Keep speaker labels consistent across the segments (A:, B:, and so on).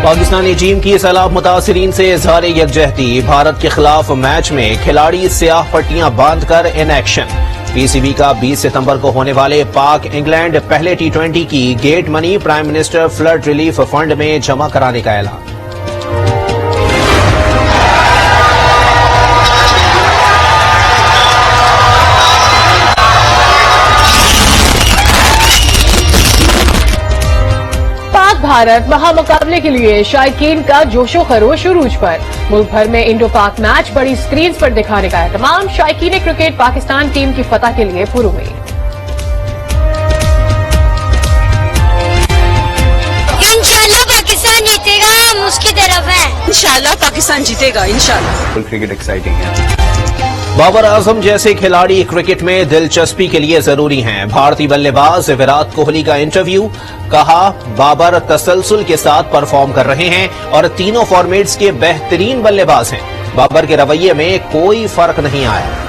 A: Pakistani team کی سیلاب متاثرین سے اظہار یکجہتی، بھارت کے خلاف میچ میں کھلاڑی سیاہ پٹیاں باندھ کر in action. P C B کا 20 ستمبر کو ہونے والے پاک انگلینڈ پہلے ٹی20 کی gate money prime minister flood relief fund میں جمع کرانے کا اعلان۔
B: بھارت مہا مقابلے کے لیے شائقین کا جوش و خروش عروج پر، ملک بھر میں انڈو پاک میچ بڑی سکرینز پر دکھانے کا اہتمام، شائقین کرکٹ پاکستان ٹیم کی فتح کے لیے پرامید۔
C: انشاءاللہ پاکستان جیتے گا، ہم اس کی طرف ہیں۔
D: انشاءاللہ پاکستان جیتے گا، انشاءاللہ۔
E: کرکٹ ایکسائٹنگ ہے۔
A: بابر اعظم جیسے کھلاڑی کرکٹ میں دلچسپی کے لیے ضروری ہیں، بھارتی بلے باز وراٹ کوہلی کا انٹرویو، کہا بابر تسلسل کے ساتھ پرفارم کر رہے ہیں اور تینوں فارمیٹس کے بہترین بلے باز ہیں، بابر کے رویے میں کوئی فرق نہیں آیا۔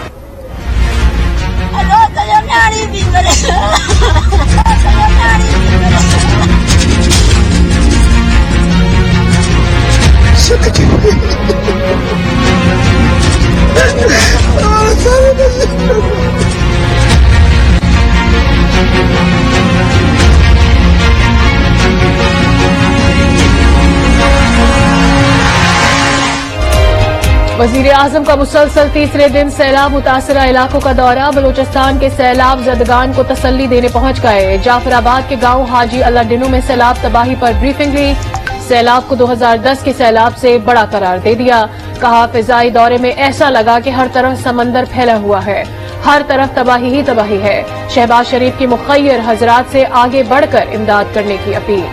B: وزیر اعظم کا مسلسل تیسرے دن سیلاب متاثرہ علاقوں کا دورہ، بلوچستان کے سیلاب زدگان کو تسلی دینے پہنچ گئے، جعفر آباد کے گاؤں حاجی اللہ ڈنو میں سیلاب تباہی پر بریفنگ لی، سیلاب کو 2010 کے سیلاب سے بڑا قرار دے دیا، کہا فضائی دورے میں ایسا لگا کہ ہر طرف سمندر پھیلا ہوا ہے، ہر طرف تباہی ہی تباہی ہے، شہباز شریف کی مخیر حضرات سے آگے بڑھ کر امداد کرنے کی اپیل۔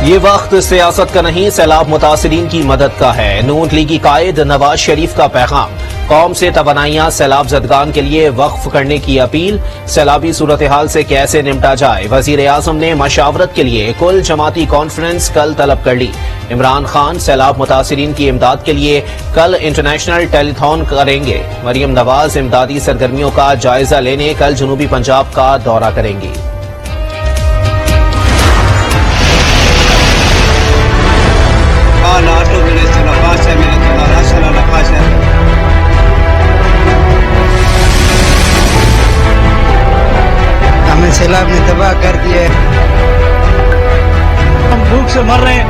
A: یہ وقت سیاست کا نہیں، سیلاب متاثرین کی مدد کا ہے، نون لیگی قائد نواز شریف کا پیغام، قوم سے توانائیاں سیلاب زدگان کے لیے وقف کرنے کی اپیل، سیلابی صورتحال سے کیسے نمٹا جائے، وزیر اعظم نے مشاورت کے لیے کل جماعتی کانفرنس کل طلب کر لی، عمران خان سیلاب متاثرین کی امداد کے لیے کل انٹرنیشنل ٹیلی تھون کریں گے، مریم نواز امدادی سرگرمیوں کا جائزہ لینے کل جنوبی پنجاب کا دورہ کریں گی۔
F: ہمیں سیلاب نے تباہ کر دیا ہے،
G: ہم بھوک سے مر رہے ہیں۔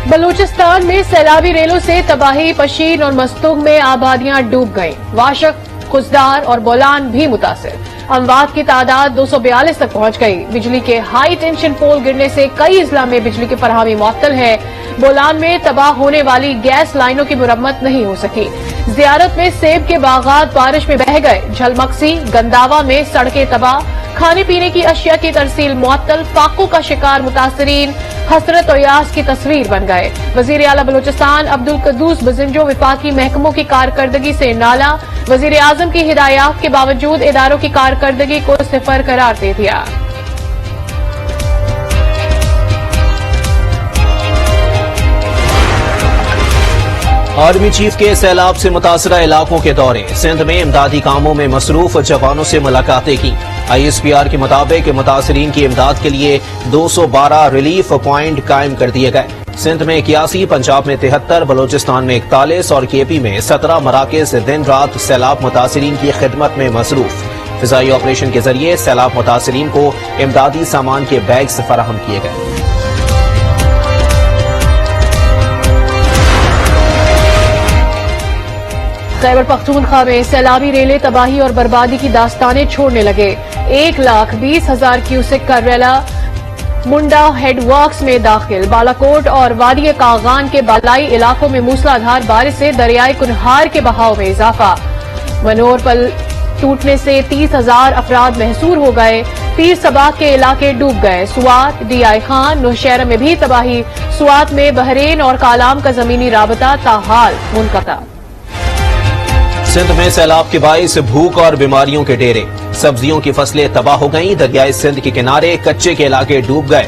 B: بلوچستان میں سیلابی ریلوں سے تباہی، پشین اور مستونگ میں آبادیاں ڈوب گئیں، واشق، خزدار اور بولان بھی متاثر، اموات کی تعداد 242 تک پہنچ گئی، بجلی کے ہائی ٹینشن پول گرنے سے کئی اضلاع میں بجلی کی فراہمی معطل ہے، بولان میں تباہ ہونے والی گیس لائنوں کی مرمت نہیں ہو سکی، زیارت میں سیب کے باغات بارش میں بہہ گئے، جھلمکسی، گنداوا میں سڑکیں تباہ، کھانے پینے کی اشیاء کی ترسیل معطل، فاقوں کا شکار متاثرین حسرت و یاس کی تصویر بن گئے، وزیر اعلیٰ بلوچستان عبدالقدوس بزنجو وفاقی محکموں کی کارکردگی سے نالاں، وزیر اعظم کی ہدایات کے باوجود اداروں کی کارکردگی کو صفر قرار دے دیا۔
A: آرمی چیف کے سیلاب سے متاثرہ علاقوں کے دورے، سندھ میں امدادی کاموں میں مصروف جوانوں سے ملاقاتیں کی، آئی ایس پی آر کے مطابق متاثرین کی امداد کے لیے 212 ریلیف پوائنٹ قائم کر دیے گئے، سندھ میں 81، پنجاب میں 73، بلوچستان میں 41 اور کے پی میں 17 مراکز دن رات سیلاب متاثرین کی خدمت میں مصروف، فضائی آپریشن کے ذریعے سیلاب متاثرین کو امدادی سامان کے بیگز فراہم کیے گئے۔
B: خیبر پختونخوا میں سیلابی ریلے تباہی اور بربادی کی داستانیں چھوڑنے لگے، 1,20,000 کیوسک کا ریلا منڈا ہیڈ ورکس میں داخل، بالاکوٹ اور وادی کاغان کے بالائی علاقوں میں موسلادھار بارش سے دریائے کنہار کے بہاؤ میں اضافہ، منور پل ٹوٹنے سے 30,000 افراد محصور ہو گئے، پیر صباح کے علاقے ڈوب گئے، سوات، ڈی آئی خان، نوشہرہ میں بھی تباہی، سوات میں بحرین اور کالام کا زمینی رابطہ تاحال منقطع۔
A: سندھ میں سیلاب کے باعث بھوک اور بیماریوں کے ڈیرے، سبزیوں کی فصلیں تباہ ہو گئیں، دریائے سندھ کے کنارے کچے کے علاقے ڈوب گئے،